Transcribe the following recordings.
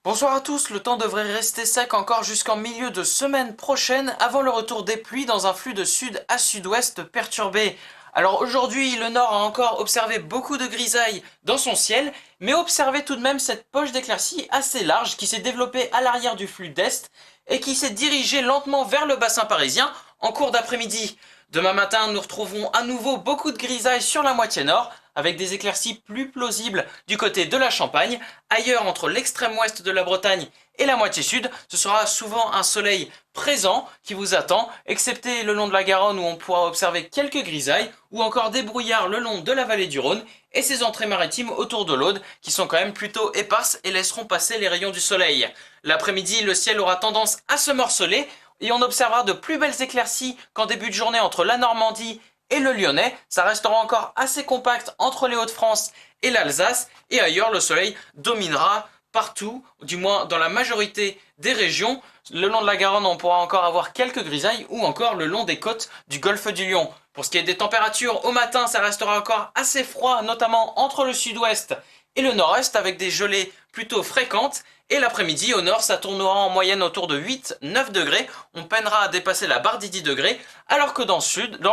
Bonsoir à tous, le temps devrait rester sec encore jusqu'en milieu de semaine prochaine avant le retour des pluies dans un flux de sud à sud-ouest perturbé. Alors aujourd'hui, le nord a encore observé beaucoup de grisailles dans son ciel, mais observé tout de même cette poche d'éclaircies assez large qui s'est développée à l'arrière du flux d'est et qui s'est dirigée lentement vers le bassin parisien en cours d'après-midi. Demain matin, nous retrouverons à nouveau beaucoup de grisailles sur la moitié nord, avec des éclaircies plus plausibles du côté de la Champagne. Ailleurs, entre l'extrême ouest de la Bretagne et la moitié sud, ce sera souvent un soleil présent qui vous attend, excepté le long de la Garonne où on pourra observer quelques grisailles, ou encore des brouillards le long de la vallée du Rhône, et ses entrées maritimes autour de l'Aude, qui sont quand même plutôt éparses et laisseront passer les rayons du soleil. L'après-midi, le ciel aura tendance à se morceler, et on observera de plus belles éclaircies qu'en début de journée entre la Normandie et le Lyonnais. Ça restera encore assez compact entre les Hauts-de-France et l'Alsace, et ailleurs le soleil dominera partout, du moins dans la majorité des régions. Le long de la Garonne, on pourra encore avoir quelques grisailles, ou encore le long des côtes du golfe du Lion. Pour ce qui est des températures, au matin, ça restera encore assez froid, notamment entre le sud-ouest et le nord-est, avec des gelées plutôt fréquentes. Et l'après-midi, au nord, ça tournera en moyenne autour de 8-9 degrés. On peinera à dépasser la barre des 10 degrés, alors que dans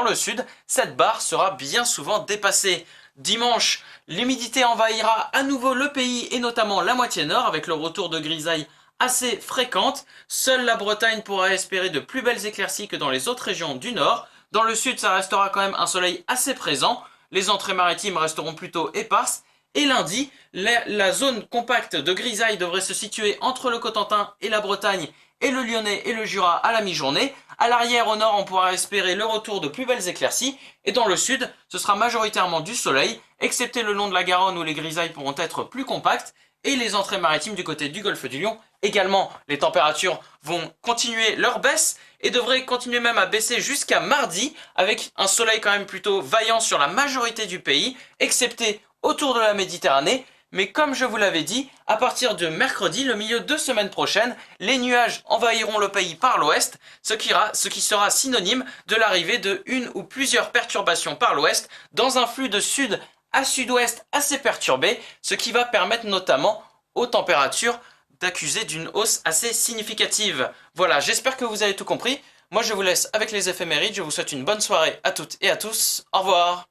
le sud, cette barre sera bien souvent dépassée. Dimanche, l'humidité envahira à nouveau le pays et notamment la moitié nord avec le retour de grisailles assez fréquentes. Seule la Bretagne pourra espérer de plus belles éclaircies que dans les autres régions du nord. Dans le sud, ça restera quand même un soleil assez présent. Les entrées maritimes resteront plutôt éparses. Et lundi, la zone compacte de grisaille devrait se situer entre le Cotentin et la Bretagne et le Lyonnais et le Jura à la mi-journée. À l'arrière, au nord, on pourra espérer le retour de plus belles éclaircies. Et dans le sud, ce sera majoritairement du soleil, excepté le long de la Garonne où les grisailles pourront être plus compactes. Et les entrées maritimes du côté du golfe du Lion également. Les températures vont continuer leur baisse et devraient continuer même à baisser jusqu'à mardi, avec un soleil quand même plutôt vaillant sur la majorité du pays, excepté autour de la Méditerranée. Mais comme je vous l'avais dit, à partir de mercredi, le milieu de semaine prochaine, les nuages envahiront le pays par l'ouest, ce qui sera synonyme de l'arrivée de une ou plusieurs perturbations par l'ouest dans un flux de sud à sud-ouest assez perturbé, ce qui va permettre notamment aux températures d'accuser d'une hausse assez significative. Voilà, j'espère que vous avez tout compris. Moi, je vous laisse avec les éphémérides. Je vous souhaite une bonne soirée à toutes et à tous. Au revoir.